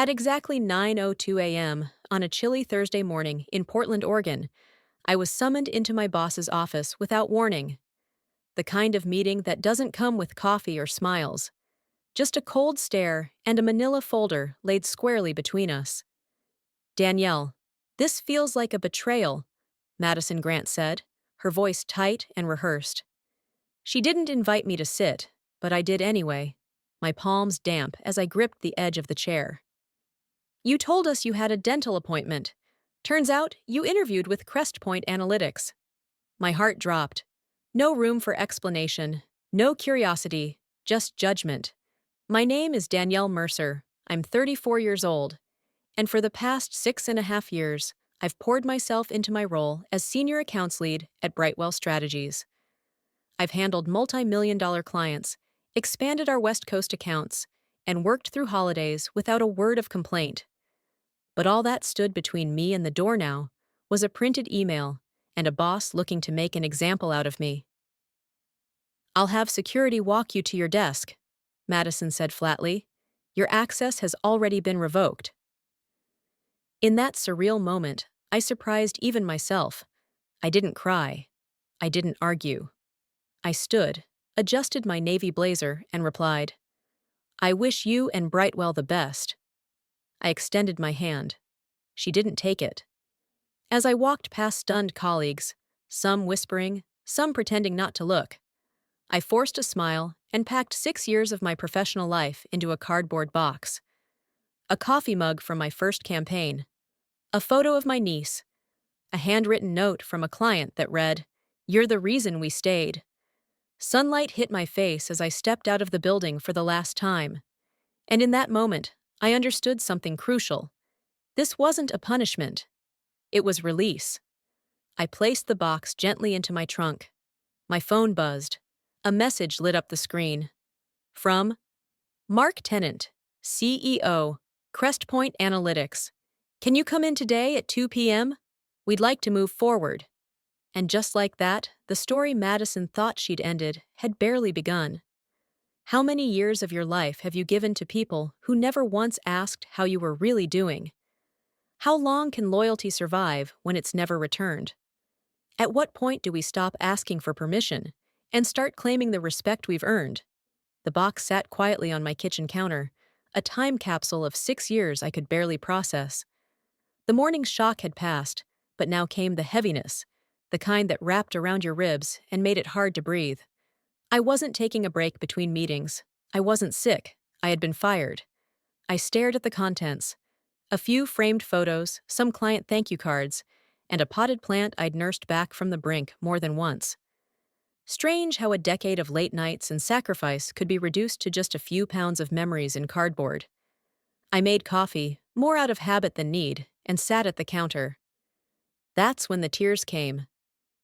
At exactly 9:02 a.m. on a chilly Thursday morning in Portland, Oregon, I was summoned into my boss's office without warning. The kind of meeting that doesn't come with coffee or smiles, just a cold stare and a manila folder laid squarely between us. "Danielle, this feels like a betrayal," Madison Grant said, her voice tight and rehearsed. She didn't invite me to sit, but I did anyway, my palms damp as I gripped the edge of the chair. "You told us you had a dental appointment. Turns out you interviewed with Crestpoint Analytics." My heart dropped. No room for explanation, no curiosity, just judgment. "My name is Danielle Mercer. I'm 34 years old, and for the past 6.5 years, I've poured myself into my role as Senior Accounts Lead at Brightwell Strategies. I've handled multi-million-dollar clients, expanded our West Coast accounts, and worked through holidays without a word of complaint. But all that stood between me and the door now was a printed email and a boss looking to make an example out of me. "I'll have security walk you to your desk," Madison said flatly. "Your access has already been revoked." In that surreal moment, I surprised even myself. I didn't cry. I didn't argue. I stood, adjusted my navy blazer, and replied, "I wish you and Brightwell the best." I extended my hand. She didn't take it. As I walked past stunned colleagues, some whispering, some pretending not to look, I forced a smile and packed 6 years of my professional life into a cardboard box. A coffee mug from my first campaign, a photo of my niece, a handwritten note from a client that read, "You're the reason we stayed." Sunlight hit my face as I stepped out of the building for the last time. And in that moment, I understood something crucial. This wasn't a punishment. It was release. I placed the box gently into my trunk. My phone buzzed. A message lit up the screen. From Mark Tennant, CEO, Crestpoint Analytics. "Can you come in today at 2 p.m.? We'd like to move forward." And just like that, the story Madison thought she'd ended had barely begun. How many years of your life have you given to people who never once asked how you were really doing? How long can loyalty survive when it's never returned? At what point do we stop asking for permission and start claiming the respect we've earned? The box sat quietly on my kitchen counter, a time capsule of 6 years I could barely process. The morning's shock had passed, but now came the heaviness, the kind that wrapped around your ribs and made it hard to breathe. I wasn't taking a break between meetings. I wasn't sick. I had been fired. I stared at the contents. A few framed photos, some client thank you cards, and a potted plant I'd nursed back from the brink more than once. Strange how a decade of late nights and sacrifice could be reduced to just a few pounds of memories in cardboard. I made coffee, more out of habit than need, and sat at the counter. That's when the tears came.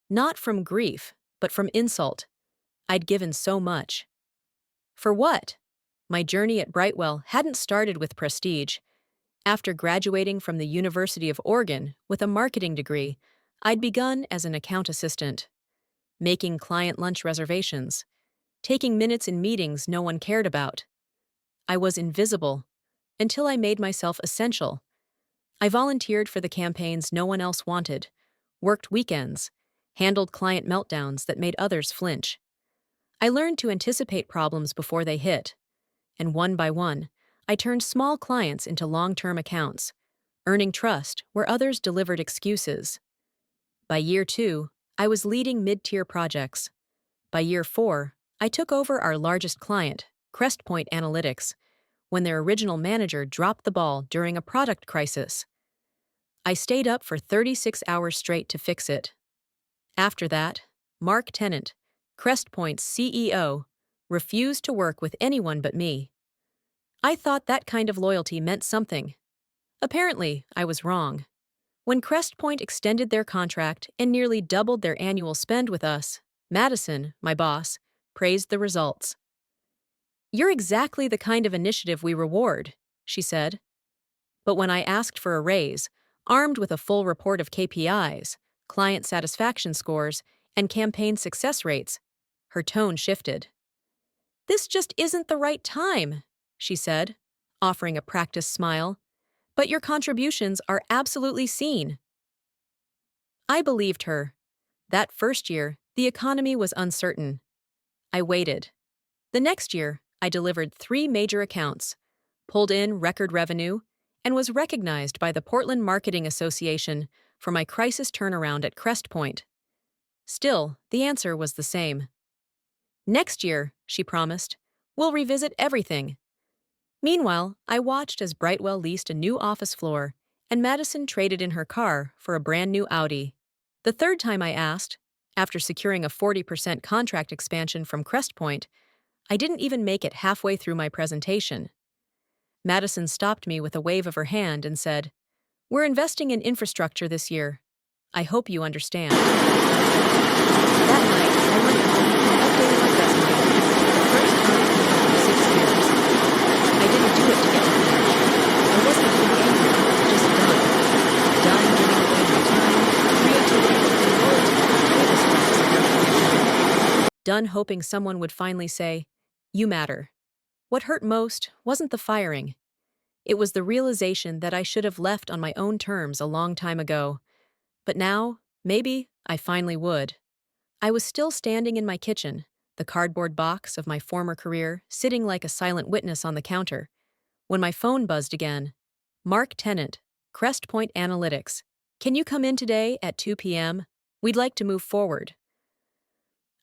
Not from grief, but from insult. I'd given so much. For what? My journey at Brightwell hadn't started with prestige. After graduating from the University of Oregon with a marketing degree, I'd begun as an account assistant, making client lunch reservations, taking minutes in meetings no one cared about. I was invisible until I made myself essential. I volunteered for the campaigns no one else wanted, worked weekends, handled client meltdowns that made others flinch. I learned to anticipate problems before they hit, and one by one, I turned small clients into long-term accounts, earning trust where others delivered excuses. By year 2, I was leading mid-tier projects. By year 4, I took over our largest client, Crestpoint Analytics, when their original manager dropped the ball during a product crisis. I stayed up for 36 hours straight to fix it. After that, Mark Tennant, Crestpoint's CEO, refused to work with anyone but me. I thought that kind of loyalty meant something. Apparently, I was wrong. When Crestpoint extended their contract and nearly doubled their annual spend with us, Madison, my boss, praised the results. "You're exactly the kind of initiative we reward," she said. But when I asked for a raise, armed with a full report of KPIs, client satisfaction scores, and campaign success rates, her tone shifted. "This just isn't the right time," she said, offering a practiced smile. But your contributions are absolutely seen. I believed her. That first year, the economy was uncertain. I waited. The next year, I delivered 3 major accounts, pulled in record revenue, and was recognized by the Portland Marketing Association for my crisis turnaround at Crestpoint. Still, the answer was the same. Next year, she promised, we'll revisit everything. Meanwhile, I watched as Brightwell leased a new office floor, and Madison traded in her car for a brand new Audi. The third time I asked, after securing a 40% contract expansion from Crestpoint, I didn't even make it halfway through my presentation. Madison stopped me with a wave of her hand and said, "We're investing in infrastructure this year. I hope you understand." That night, I went home and updated my resume for the first time in over 6 years. I didn't do it to get revenge. I wasn't even angry, just done. Done giving away my time, creativity, and loyalty for table scraps and air conditioning. Done hoping someone would finally say, "You matter." What hurt most wasn't the firing. It was the realization that I should have left on my own terms a long time ago. But now, maybe, I finally would. I was still standing in my kitchen, the cardboard box of my former career sitting like a silent witness on the counter, when my phone buzzed again. "Mark Tennant, Crestpoint Analytics. Can you come in today at 2 p.m.? We'd like to move forward."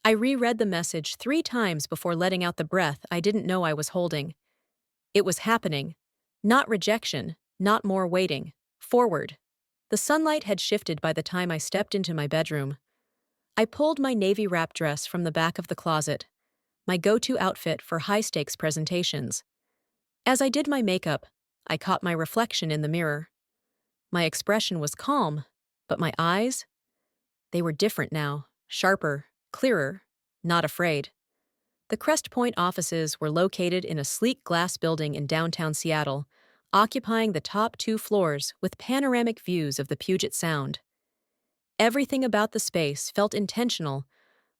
I reread the message 3 times before letting out the breath I didn't know I was holding. It was happening. Not rejection, not more waiting. Forward. The sunlight had shifted by the time I stepped into my bedroom. I pulled my navy wrap dress from the back of the closet, my go-to outfit for high-stakes presentations. As I did my makeup, I caught my reflection in the mirror. My expression was calm, but my eyes? They were different now, sharper, clearer, not afraid. The Crestpoint offices were located in a sleek glass building in downtown Seattle, occupying the top 2 floors with panoramic views of the Puget Sound. Everything about the space felt intentional: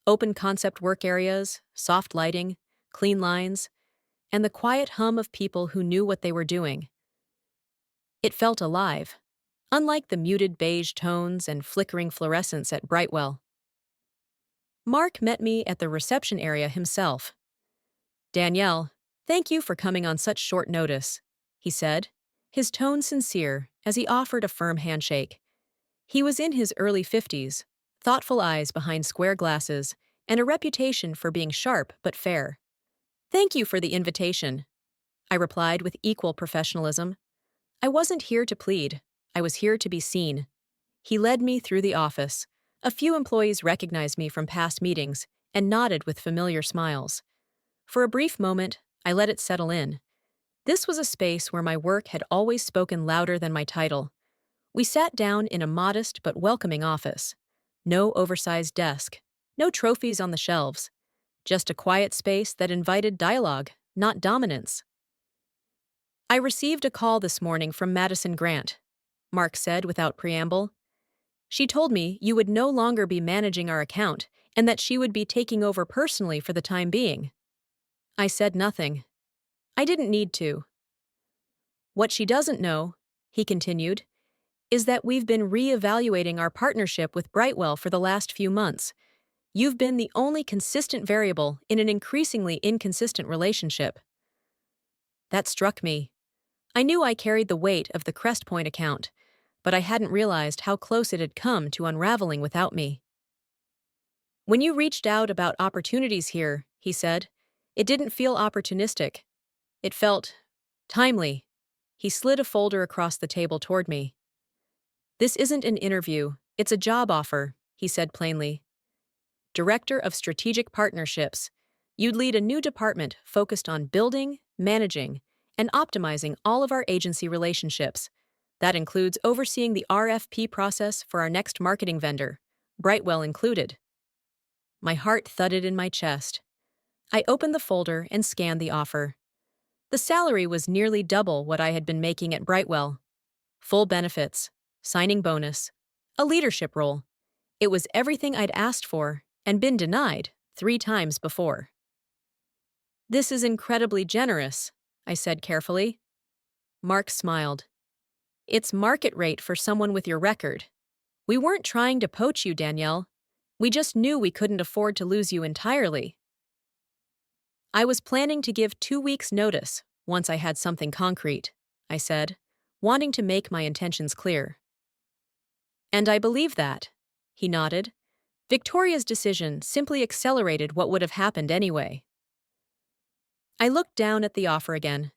open concept work areas, soft lighting, clean lines, and the quiet hum of people who knew what they were doing. It felt alive, unlike the muted beige tones and flickering fluorescence at Brightwell. Mark met me at the reception area himself. "Danielle, thank you for coming on such short notice," he said, his tone sincere as he offered a firm handshake. He was in his early 50s, thoughtful eyes behind square glasses, and a reputation for being sharp but fair. "Thank you for the invitation," I replied with equal professionalism. I wasn't here to plead. I was here to be seen. He led me through the office. A few employees recognized me from past meetings and nodded with familiar smiles. For a brief moment, I let it settle in. This was a space where my work had always spoken louder than my title. We sat down in a modest but welcoming office. No oversized desk, no trophies on the shelves, just a quiet space that invited dialogue, not dominance. "I received a call this morning from Madison Grant," Mark said without preamble. "She told me you would no longer be managing our account and that she would be taking over personally for the time being." I said nothing. I didn't need to. "What she doesn't know," he continued, "is that we've been re-evaluating our partnership with Brightwell for the last few months. You've been the only consistent variable in an increasingly inconsistent relationship." That struck me. I knew I carried the weight of the Crestpoint account, but I hadn't realized how close it had come to unraveling without me. "When you reached out about opportunities here," he said, "it didn't feel opportunistic. It felt timely." He slid a folder across the table toward me. "This isn't an interview, it's a job offer," he said plainly. "Director of Strategic Partnerships. You'd lead a new department focused on building, managing, and optimizing all of our agency relationships. That includes overseeing the RFP process for our next marketing vendor, Brightwell included." My heart thudded in my chest. I opened the folder and scanned the offer. The salary was nearly double what I had been making at Brightwell. Full benefits, signing bonus, a leadership role. It was everything I'd asked for and been denied 3 times before. "This is incredibly generous," I said carefully. Mark smiled. It's market rate for someone with your record. We weren't trying to poach you, Danielle. We just knew we couldn't afford to lose you entirely. I was planning to give 2 weeks' notice once I had something concrete, I said, wanting to make my intentions clear. And I believe that, he nodded. Victoria's decision simply accelerated what would have happened anyway. I looked down at the offer again.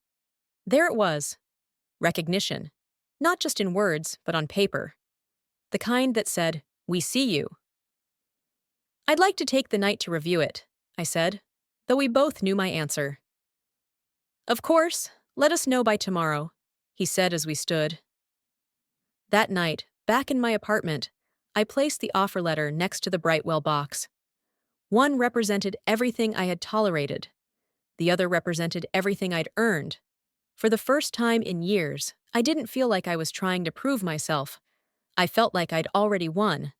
There it was. Recognition. Not just in words, but on paper. The kind that said, "We see you." I'd like to take the night to review it, I said, though we both knew my answer. Of course, let us know by tomorrow, he said as we stood. That night, back in my apartment, I placed the offer letter next to the Brightwell box. One represented everything I had tolerated. The other represented everything I'd earned. For the first time in years, I didn't feel like I was trying to prove myself. I felt like I'd already won.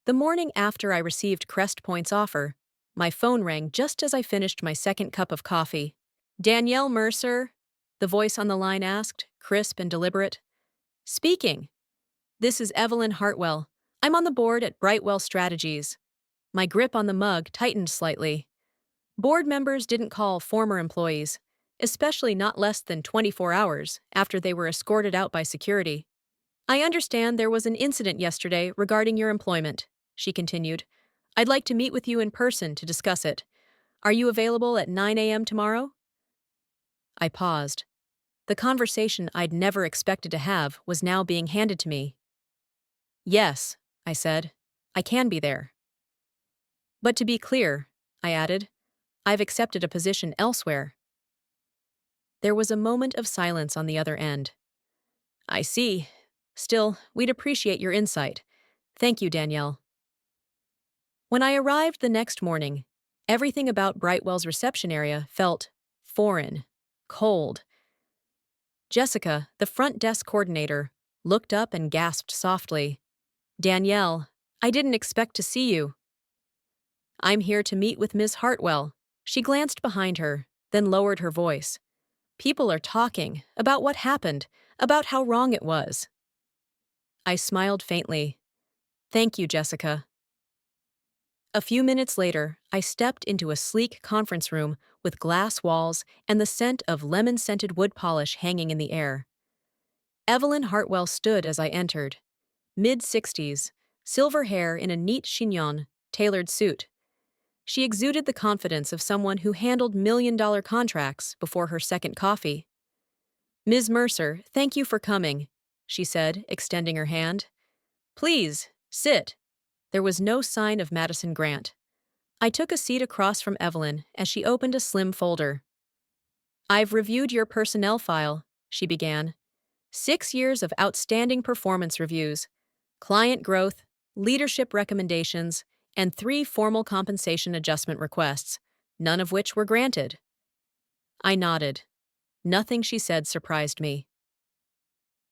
The morning after I received Crestpoint's offer, my phone rang just as I finished my second cup of coffee. Danielle Mercer? The voice on the line asked, crisp and deliberate. Speaking. This is Evelyn Hartwell. I'm on the board at Brightwell Strategies. My grip on the mug tightened slightly. Board members didn't call former employees, especially not less than 24 hours after they were escorted out by security. I understand there was an incident yesterday regarding your employment, she continued. I'd like to meet with you in person to discuss it. Are you available at 9 a.m. tomorrow? I paused. The conversation I'd never expected to have was now being handed to me. Yes, I said. I can be there. But to be clear, I added, I've accepted a position elsewhere. There was a moment of silence on the other end. I see. Still, we'd appreciate your insight. Thank you, Danielle. When I arrived the next morning, everything about Brightwell's reception area felt foreign, cold. Jessica, the front desk coordinator, looked up and gasped softly. Danielle, I didn't expect to see you. I'm here to meet with Ms. Hartwell. She glanced behind her, then lowered her voice. People are talking about what happened, about how wrong it was. I smiled faintly. Thank you, Jessica. A few minutes later, I stepped into a sleek conference room with glass walls and the scent of lemon-scented wood polish hanging in the air. Evelyn Hartwell stood as I entered. Mid-60s, silver hair in a neat chignon, tailored suit. She exuded the confidence of someone who handled million-dollar contracts before her second coffee. Ms. Mercer, thank you for coming, she said, extending her hand. Please, sit. There was no sign of Madison Grant. I took a seat across from Evelyn as she opened a slim folder. I've reviewed your personnel file, she began. 6 years of outstanding performance reviews, client growth, leadership recommendations, and 3 formal compensation adjustment requests, none of which were granted. I nodded. Nothing she said surprised me.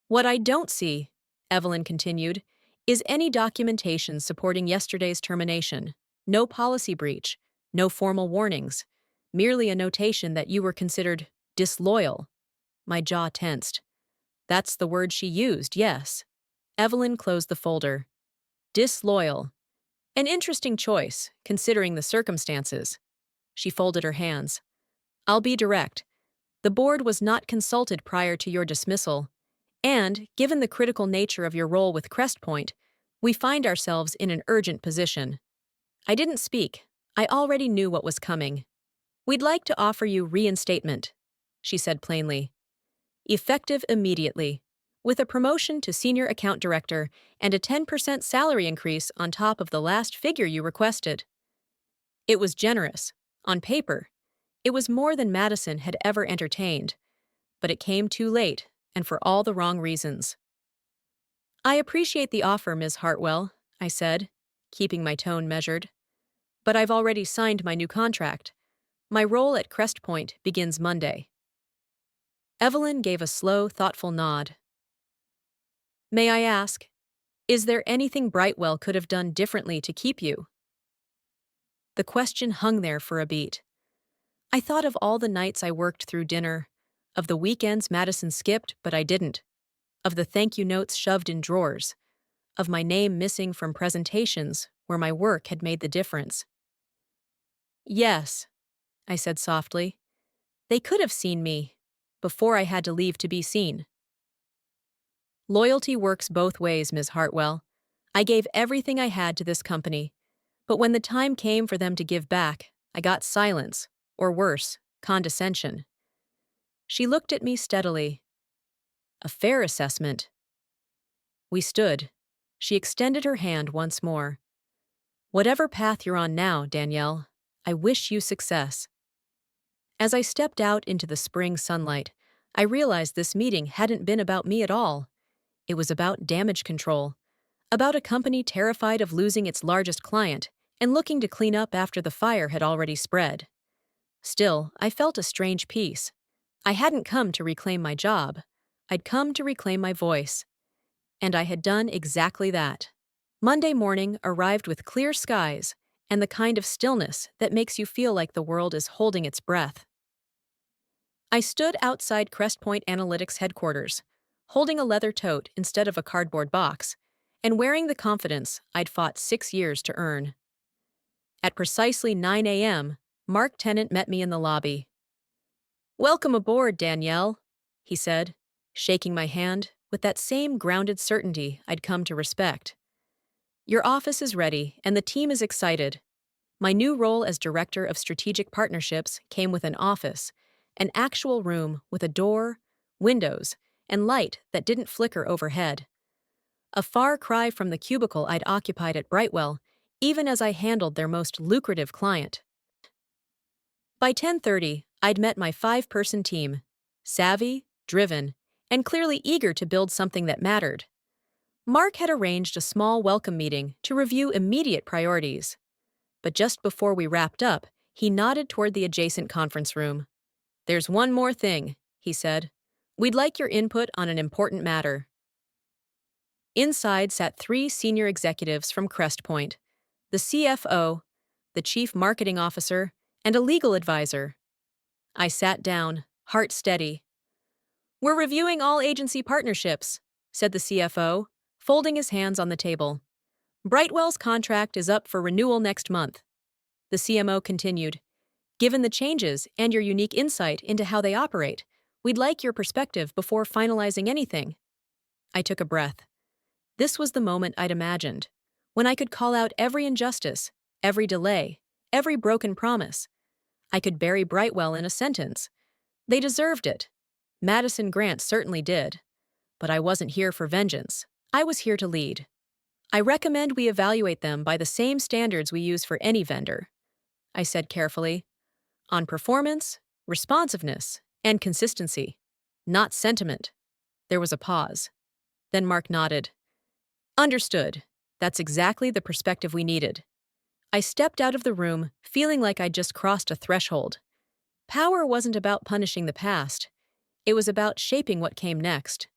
What I don't see, Evelyn continued, is any documentation supporting yesterday's termination. No policy breach, no formal warnings, merely a notation that you were considered disloyal. My jaw tensed. That's the word she used, yes. Evelyn closed the folder. Disloyal. An interesting choice, considering the circumstances. She folded her hands. I'll be direct. The board was not consulted prior to your dismissal, and, given the critical nature of your role with Crestpoint, we find ourselves in an urgent position. I didn't speak. I already knew what was coming. We'd like to offer you reinstatement, she said plainly. Effective immediately, with a promotion to senior account director and a 10% salary increase on top of the last figure you requested. It was generous, on paper. It was more than Madison had ever entertained, but it came too late and for all the wrong reasons. I appreciate the offer, Ms. Hartwell, I said, keeping my tone measured. But I've already signed my new contract. My role at Crestpoint begins Monday. Evelyn gave a slow, thoughtful nod. May I ask, is there anything Brightwell could have done differently to keep you? The question hung there for a beat. I thought of all the nights I worked through dinner, of the weekends Madison skipped but I didn't, of the thank you notes shoved in drawers, of my name missing from presentations where my work had made the difference. Yes, I said softly. They could have seen me before I had to leave to be seen. Loyalty works both ways, Ms. Hartwell. I gave everything I had to this company, but when the time came for them to give back, I got silence, or worse, condescension. She looked at me steadily. A fair assessment. We stood. She extended her hand once more. Whatever path you're on now, Danielle, I wish you success. As I stepped out into the spring sunlight, I realized this meeting hadn't been about me at all. It was about damage control, about a company terrified of losing its largest client and looking to clean up after the fire had already spread. Still, I felt a strange peace. I hadn't come to reclaim my job. I'd come to reclaim my voice. And I had done exactly that. Monday morning arrived with clear skies and the kind of stillness that makes you feel like the world is holding its breath. I stood outside Crestpoint Analytics headquarters, holding a leather tote instead of a cardboard box, and wearing the confidence I'd fought 6 years to earn. At precisely 9 a.m., Mark Tennant met me in the lobby. "Welcome aboard, Danielle," he said, shaking my hand with that same grounded certainty I'd come to respect. "Your office is ready, and the team is excited." My new role as Director of Strategic Partnerships came with an office, an actual room with a door, windows, and light that didn't flicker overhead. A far cry from the cubicle I'd occupied at Brightwell, even as I handled their most lucrative client. By 10:30, I'd met my 5-person team, savvy, driven, and clearly eager to build something that mattered. Mark had arranged a small welcome meeting to review immediate priorities. But just before we wrapped up, he nodded toward the adjacent conference room. "There's one more thing," he said. "We'd like your input on an important matter." Inside sat 3 senior executives from Crestpoint, the CFO, the Chief Marketing Officer, and a legal advisor. I sat down, heart steady. "We're reviewing all agency partnerships," said the CFO, folding his hands on the table. "Brightwell's contract is up for renewal next month." The CMO continued, "Given the changes and your unique insight into how they operate, we'd like your perspective before finalizing anything." I took a breath. This was the moment I'd imagined, when I could call out every injustice, every delay, every broken promise. I could bury Brightwell in a sentence. They deserved it. Madison Grant certainly did. But I wasn't here for vengeance. I was here to lead. "I recommend we evaluate them by the same standards we use for any vendor," I said carefully. "On performance, responsiveness, and consistency, not sentiment." There was a pause. Then Mark nodded. "Understood. That's exactly the perspective we needed." I stepped out of the room, feeling like I'd just crossed a threshold. Power wasn't about punishing the past. It was about shaping what came next.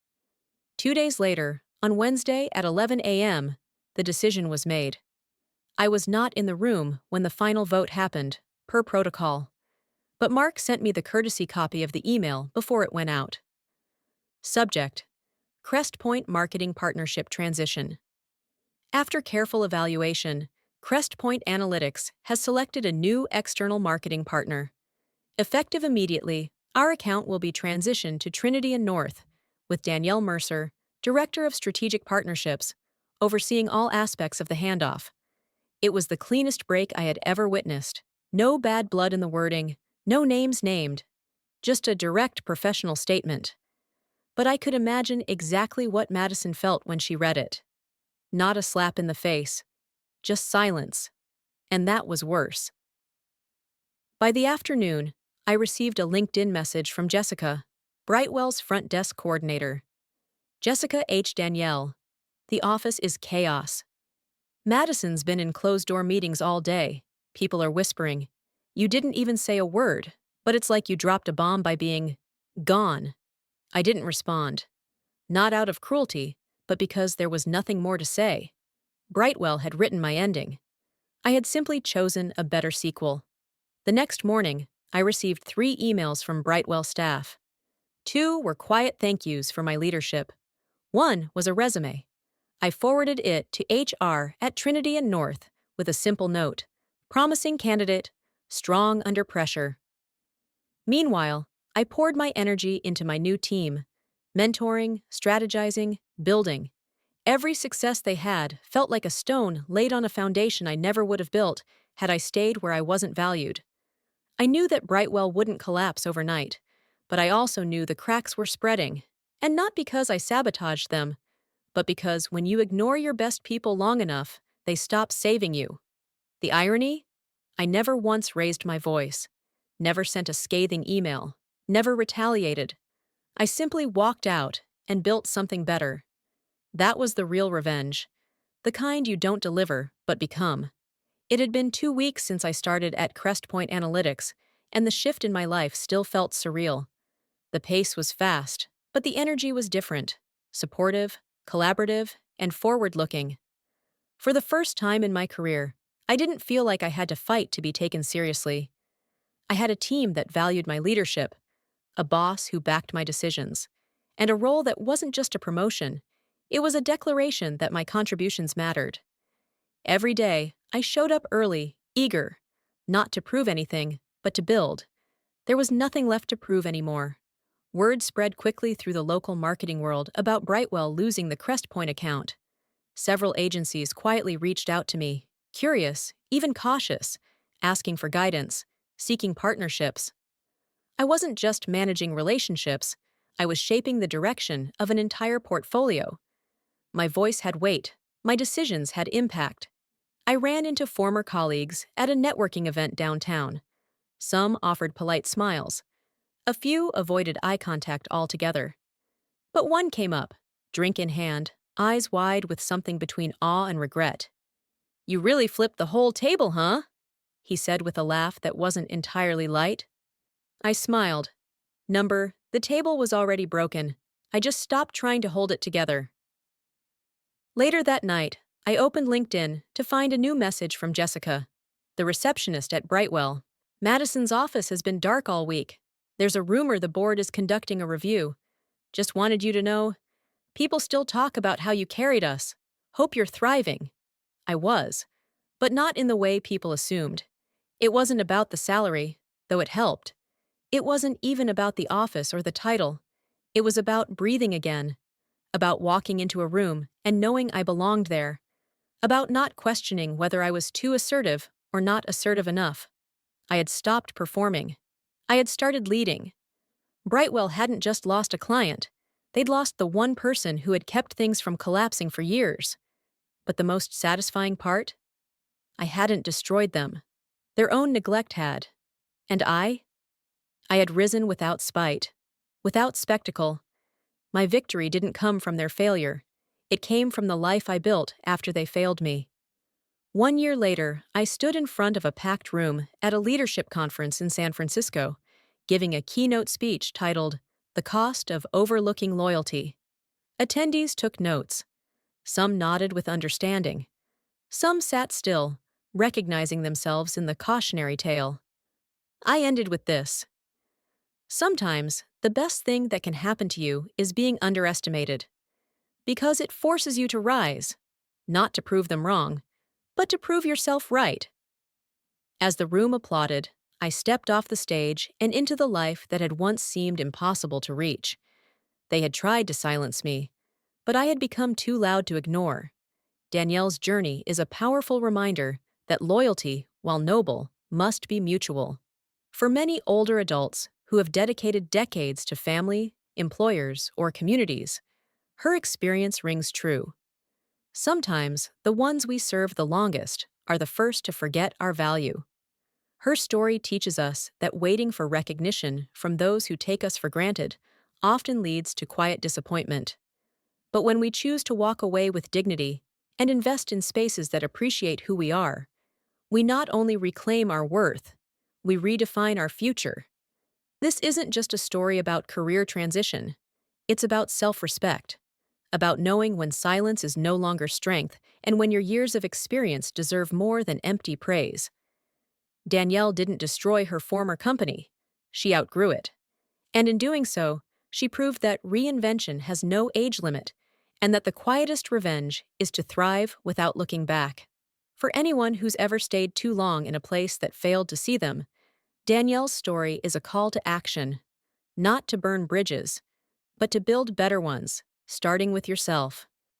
2 days later, on Wednesday at 11 a.m., the decision was made. I was not in the room when the final vote happened, per protocol. But Mark sent me the courtesy copy of the email before it went out. Subject: Crestpoint Marketing Partnership Transition. After careful evaluation, Crestpoint Analytics has selected a new external marketing partner. Effective immediately, our account will be transitioned to Trinity and North, with Danielle Mercer, Director of Strategic Partnerships, overseeing all aspects of the handoff. It was the cleanest break I had ever witnessed. No bad blood in the wording, no names named. Just a direct professional statement. But I could imagine exactly what Madison felt when she read it. Not a slap in the face. Just silence. And that was worse. By the afternoon, I received a LinkedIn message from Jessica, Brightwell's front desk coordinator. "Jessica H. Danielle. The office is chaos. Madison's been in closed-door meetings all day. People are whispering. You didn't even say a word, but it's like you dropped a bomb by being gone." I didn't respond. Not out of cruelty, but because there was nothing more to say. Brightwell had written my ending. I had simply chosen a better sequel. The next morning, I received 3 emails from Brightwell staff. 2 were quiet thank yous for my leadership. One was a resume. I forwarded it to HR at Trinity and North with a simple note: promising candidate, strong under pressure. Meanwhile, I poured my energy into my new team, mentoring, strategizing, building. Every success they had felt like a stone laid on a foundation I never would have built had I stayed where I wasn't valued. I knew that Brightwell wouldn't collapse overnight, but I also knew the cracks were spreading, and not because I sabotaged them, but because when you ignore your best people long enough, they stop saving you. The irony? I never once raised my voice, never sent a scathing email, never retaliated. I simply walked out and built something better. That was the real revenge, the kind you don't deliver, but become. It had been 2 weeks since I started at Crestpoint Analytics, and the shift in my life still felt surreal. The pace was fast, but the energy was different: supportive, collaborative, and forward-looking. For the first time in my career, I didn't feel like I had to fight to be taken seriously. I had a team that valued my leadership, a boss who backed my decisions, and a role that wasn't just a promotion. It was a declaration that my contributions mattered. Every day, I showed up early, eager, not to prove anything, but to build. There was nothing left to prove anymore. Word spread quickly through the local marketing world about Brightwell losing the Crestpoint account. Several agencies quietly reached out to me, curious, even cautious, asking for guidance, seeking partnerships. I wasn't just managing relationships, I was shaping the direction of an entire portfolio. My voice had weight, my decisions had impact. I ran into former colleagues at a networking event downtown. Some offered polite smiles. A few avoided eye contact altogether. But one came up, drink in hand, eyes wide with something between awe and regret. "You really flipped the whole table, huh?" he said with a laugh that wasn't entirely light. I smiled. The table was already broken. I just stopped trying to hold it together. Later that night, I opened LinkedIn to find a new message from Jessica, the receptionist at Brightwell. "Madison's office has been dark all week. There's a rumor the board is conducting a review. Just wanted you to know. People still talk about how you carried us. Hope you're thriving." I was, but not in the way people assumed. It wasn't about the salary, though it helped. It wasn't even about the office or the title. It was about breathing again, about walking into a room and knowing I belonged there, about not questioning whether I was too assertive or not assertive enough. I had stopped performing. I had started leading. Brightwell hadn't just lost a client. They'd lost the one person who had kept things from collapsing for years. But the most satisfying part? I hadn't destroyed them. Their own neglect had. And I had risen without spite, without spectacle. My victory didn't come from their failure. It came from the life I built after they failed me. 1 year later, I stood in front of a packed room at a leadership conference in San Francisco, giving a keynote speech titled "The Cost of Overlooking Loyalty." Attendees took notes. Some nodded with understanding. Some sat still, recognizing themselves in the cautionary tale. I ended with this: sometimes, the best thing that can happen to you is being underestimated, because it forces you to rise, not to prove them wrong, but to prove yourself right. As the room applauded, I stepped off the stage and into the life that had once seemed impossible to reach. They had tried to silence me, but I had become too loud to ignore. Danielle's journey is a powerful reminder that loyalty, while noble, must be mutual. For many older adults who have dedicated decades to family, employers, or communities, her experience rings true. Sometimes, the ones we serve the longest are the first to forget our value. Her story teaches us that waiting for recognition from those who take us for granted often leads to quiet disappointment. But when we choose to walk away with dignity and invest in spaces that appreciate who we are, we not only reclaim our worth, we redefine our future. This isn't just a story about career transition. It's about self-respect, about knowing when silence is no longer strength and when your years of experience deserve more than empty praise. Danielle didn't destroy her former company. She outgrew it. And in doing so, she proved that reinvention has no age limit and that the quietest revenge is to thrive without looking back. For anyone who's ever stayed too long in a place that failed to see them, Danielle's story is a call to action, not to burn bridges, but to build better ones, starting with yourself.